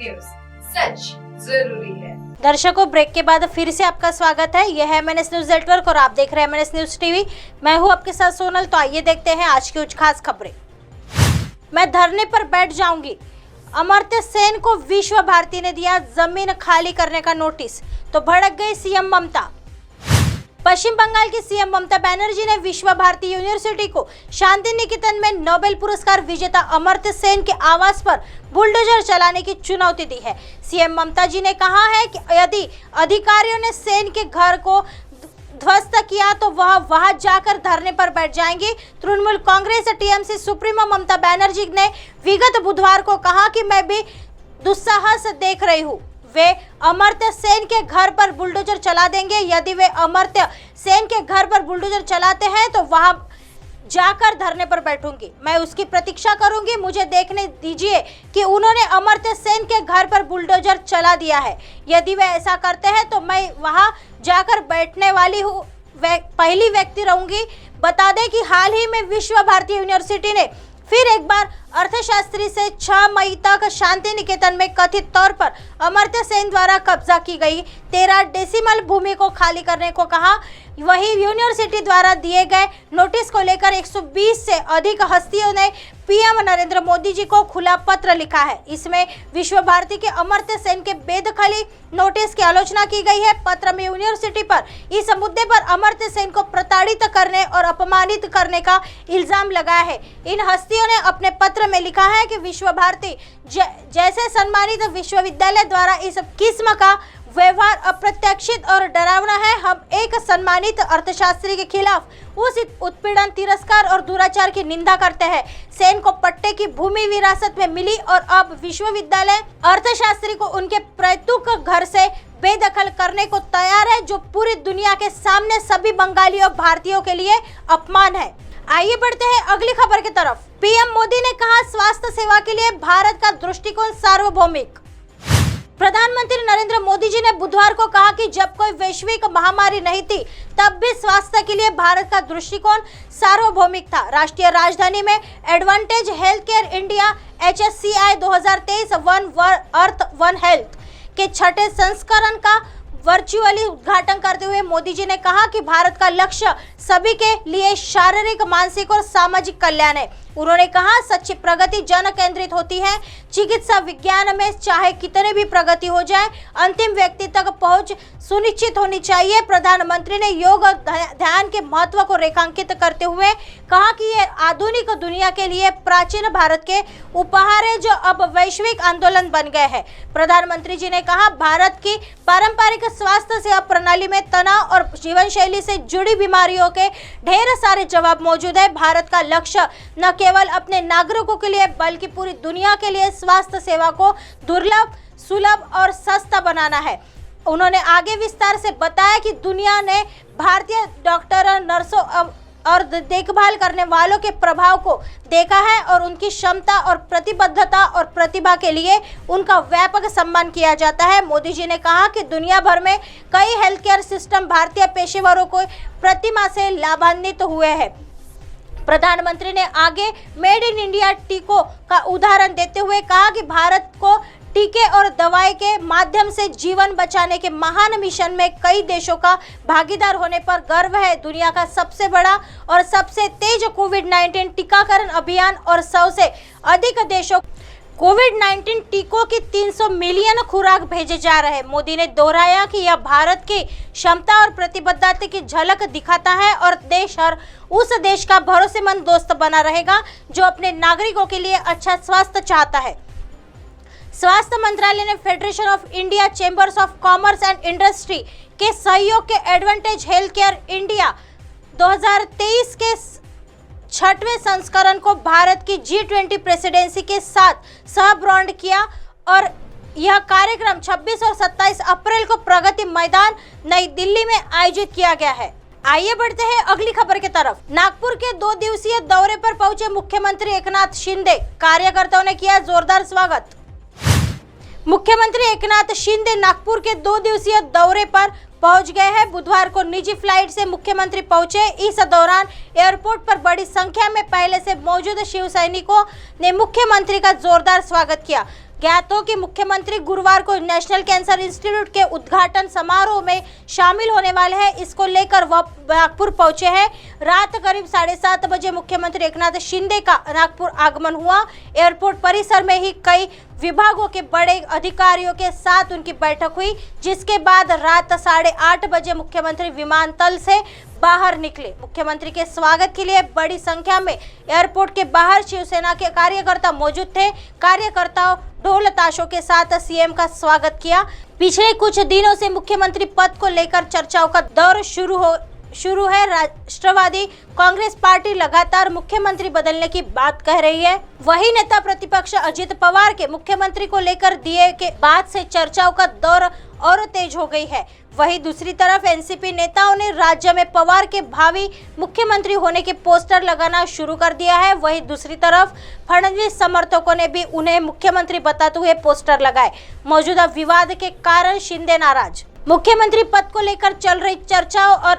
News, सच जरूरी है। दर्शकों, ब्रेक के बाद फिर से आपका स्वागत है। यह है MNS न्यूज नेटवर्क और आप देख रहे हैं MNS न्यूज टीवी। मैं हूं आपके साथ सोनल। तो आइए देखते हैं आज की कुछ खास खबरें। मैं धरने पर बैठ जाऊंगी, अमर्त्य सेन को विश्व भारती ने दिया जमीन खाली करने का नोटिस, तो भड़क गई सीएम ममता। पश्चिम बंगाल की सीएम ममता बनर्जी ने विश्व भारती यूनिवर्सिटी को शांति निकेतन में नोबेल पुरस्कार विजेता अमर्त्य सेन के आवास पर बुलडोजर चलाने की चुनौती दी है। सीएम ममता जी ने कहा है कि यदि अधिकारियों ने सेन के घर को ध्वस्त किया तो वह वहां जाकर धरने पर बैठ जाएंगी। तृणमूल कांग्रेस टीएमसी सुप्रीमो ममता बनर्जी ने विगत बुधवार को कहा कि मैं भी दुस्साहस देख रही हूँ। वे अमर्त्य सेन के घर पर बुलडोजर चला देंगे। यदि वे अमर्त्य सेन के घर पर बुलडोजर चलाते हैं तो वहां जाकर धरने पर बैठूंगी। मैं उसकी प्रतीक्षा करूंगी। मुझे देखने दीजिए कि उन्होंने अमर्त्य सेन के घर पर बुलडोजर चला दिया है। यदि वे ऐसा करते हैं तो मैं वहां जाकर बैठने वाली हूँ, पहली व्यक्ति रहूंगी। बता दें कि हाल ही में विश्व भारती यूनिवर्सिटी ने फिर एक बार अर्थशास्त्री से 6 मई तक शांति निकेतन में कथित तौर पर अमर्त्य सेन द्वारा कब्जा की गई 13 डेसिमल भूमि को खाली करने को कहा। वही यूनिवर्सिटी द्वारा दिए गए नोटिस को लेकर 120 से अधिक हस्तियों ने पीएम नरेंद्र मोदी जी को खुला पत्र लिखा है। इसमें विश्व भारती के अमर्त्य सेन के बेदखली नोटिस की आलोचना की गई है। पत्र में यूनिवर्सिटी पर इस मुद्दे पर अमर्त्य सेन को प्रताड़ित करने और अपमानित करने का इल्जाम लगाया है। इन हस्तियों ने अपने पत्र में लिखा है कि विश्व भारती जैसे सम्मानित विश्वविद्यालय द्वारा इस किस्म का व्यवहार अप्रत्याशित और डरावना है। हम एक सम्मानित अर्थशास्त्री के खिलाफ उस उत्पीड़न, तिरस्कार और दुराचार की निंदा करते हैं। सेन को पट्टे की भूमि विरासत में मिली और अब विश्वविद्यालय अर्थशास्त्री को उनके पैतृक घर से बेदखल करने को तैयार है, जो पूरी दुनिया के सामने सभी बंगालियों भारतीयों के लिए अपमान है। आइए बढ़ते हैं अगली खबर की तरफ। पीएम मोदी ने कहा, स्वास्थ्य सेवा के लिए भारत का दृष्टिकोण सार्वभौमिक। प्रधानमंत्री नरेंद्र मोदी जी ने बुधवार को कहा कि जब कोई वैश्विक महामारी नहीं थी तब भी स्वास्थ्य के लिए भारत का दृष्टिकोण सार्वभौमिक था। राष्ट्रीय राजधानी में advantage health care India HSCI 2023 one earth one health के 6ठे संस्करण का वर्चुअली उद्घाटन करते हुए मोदी जी ने कहा कि भारत का लक्ष्य सभी के लिए शारीरिक, मानसिक और सामाजिक कल्याण है। उन्होंने कहा, सच्ची प्रगति जन केंद्रित होती है। चिकित्सा विज्ञान में चाहे कितने भी प्रगति हो जाए, अंतिम व्यक्ति तक पहुंच सुनिश्चित होनी चाहिए। प्रधानमंत्री ने योग और ध्यान के महत्व को रेखांकित करते हुए कहा कि ये आधुनिक दुनिया के लिए प्राचीन भारत के उपहार है, जो अब वैश्विक आंदोलन बन गए हैं। प्रधानमंत्री जी ने कहा, भारत की पारंपरिक स्वास्थ्य सेवा प्रणाली में तनाव और जीवन शैली से जुड़ी बीमारियों के ढेर सारे जवाब मौजूद है। भारत का लक्ष्य न केवल अपने नागरिकों के लिए बल्कि पूरी दुनिया के लिए स्वास्थ्य सेवा को दुर्लभ, सुलभ और सस्ता बनाना है। उन्होंने आगे विस्तार से बताया कि दुनिया ने भारतीय डॉक्टरों, नर्सों और देखभाल करने वालों के प्रभाव को देखा है और उनकी क्षमता और प्रतिबद्धता और प्रतिभा के लिए उनका व्यापक सम्मान किया जाता है। मोदी जी ने कहा कि दुनिया भर में कई हेल्थ केयर सिस्टम भारतीय पेशेवरों को प्रतिमा से लाभान्वित हुए हैं। प्रधानमंत्री ने आगे मेड इन इंडिया टीकों का उदाहरण देते हुए कहा कि भारत को टीके और दवाई के माध्यम से जीवन बचाने के महान मिशन में कई देशों का भागीदार होने पर गर्व है। दुनिया का सबसे बड़ा और सबसे तेज कोविड-19 टीकाकरण अभियान और 100 से अधिक देशों कोविड-19 टीकों की 300 मिलियन खुराक भेजे जा रहे हैं। मोदी ने दोहराया कि यह भारत की क्षमता और प्रतिबद्धता की झलक दिखाता है और देश हर उस देश का भरोसेमंद दोस्त बना रहेगा जो अपने नागरिकों के लिए अच्छा स्वास्थ्य चाहता है। स्वास्थ्य मंत्रालय ने federation of India chambers of commerce and industry के सहयोग के एडवांटेज हेल्थ केयर इंडिया 2023 के 6वें संस्करण को भारत की G20 प्रेसिडेंसी के साथ सह ब्रांड किया और यह कार्यक्रम 26 और 27 अप्रैल को प्रगति मैदान नई दिल्ली में आयोजित किया गया है। आइए बढ़ते हैं अगली खबर की तरफ। नागपुर के 2 दिवसीय दौरे पर पहुंचे मुख्यमंत्री एकनाथ शिंदे, कार्यकर्ताओं ने किया जोरदार स्वागत। मुख्यमंत्री एकनाथ शिंदे नागपुर के 2 दिवसीय दौरे पर पहुंच गए हैं। बुधवार को निजी फ्लाइट से मुख्यमंत्री पहुंचे। इस दौरान एयरपोर्ट पर बड़ी संख्या में पहले से मौजूद शिव सैनिकों ने मुख्यमंत्री का जोरदार स्वागत किया। ज्ञात हो कि मुख्यमंत्री गुरुवार को नेशनल कैंसर इंस्टीट्यूट के उद्घाटन समारोह में शामिल होने वाले हैं। इसको लेकर वह नागपुर पहुंचे हैं। रात करीब 7:30 बजे मुख्यमंत्री एकनाथ शिंदे का नागपुर आगमन हुआ। एयरपोर्ट परिसर में ही कई विभागों के बड़े अधिकारियों के साथ उनकी बैठक हुई, जिसके बाद रात 8:30 बजे मुख्यमंत्री विमानतल से बाहर निकले। मुख्यमंत्री के स्वागत के लिए बड़ी संख्या में एयरपोर्ट के बाहर शिवसेना के कार्यकर्ता मौजूद थे। कार्यकर्ताओं ढोल ताशों के साथ सीएम का स्वागत किया। पिछले कुछ दिनों से मुख्यमंत्री पद को लेकर चर्चाओं का दौर शुरू है। राष्ट्रवादी कांग्रेस पार्टी लगातार मुख्यमंत्री बदलने की बात कह रही है। वही नेता प्रतिपक्ष अजित पवार के मुख्यमंत्री को लेकर दिए के बाद से चर्चाओं का दौर और तेज हो गई है। वही दूसरी तरफ एनसीपी नेताओं ने राज्य में पवार के भावी मुख्यमंत्री होने के पोस्टर लगाना शुरू कर दिया है। वही दूसरी तरफ फडणवीस समर्थकों ने भी उन्हें मुख्यमंत्री बताते हुए पोस्टर लगाए। मौजूदा विवाद के कारण शिंदे नाराज। मुख्यमंत्री पद को लेकर चल रही चर्चाओं और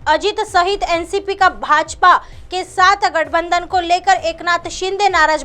अजित सहित एनसीपी का भाजपा के साथ गठबंधन को लेकर एकनाथ शिंदे नाराज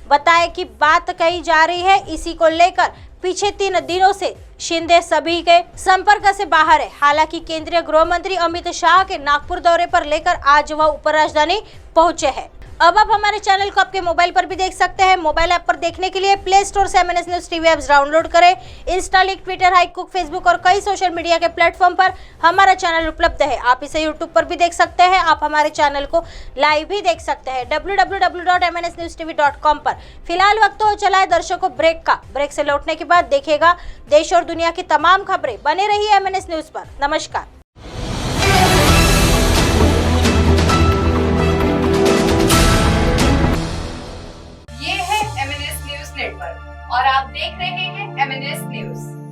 बताए कि बात कही जा रही है। इसी को लेकर पीछे 3 दिनों से शिंदे सभी के संपर्क से बाहर है। हालांकि केंद्रीय गृह मंत्री अमित शाह के नागपुर दौरे पर लेकर आज वह उपराजधानी पहुंचे हैं। अब आप हमारे चैनल को आपके मोबाइल पर भी देख सकते हैं। मोबाइल ऐप पर देखने के लिए प्ले स्टोर से MNS news TV apps download करें। इंस्टा, लिंक, ट्विटर, हाईकुक, फेसबुक और कई सोशल मीडिया के प्लेटफॉर्म पर हमारा चैनल उपलब्ध है। आप इसे यूट्यूब पर भी देख सकते हैं। आप हमारे चैनल को लाइव भी देख सकते हैं www.mnsnewstv.com पर। फिलहाल वक्त हो चला है दर्शकों ब्रेक का। ब्रेक से लौटने के बाद देखिएगा देश और दुनिया की तमाम खबरें। बने रहिए MNS न्यूज पर। नमस्कार। ये है MNS न्यूज नेटवर्क और आप देख रहे हैं MNS न्यूज।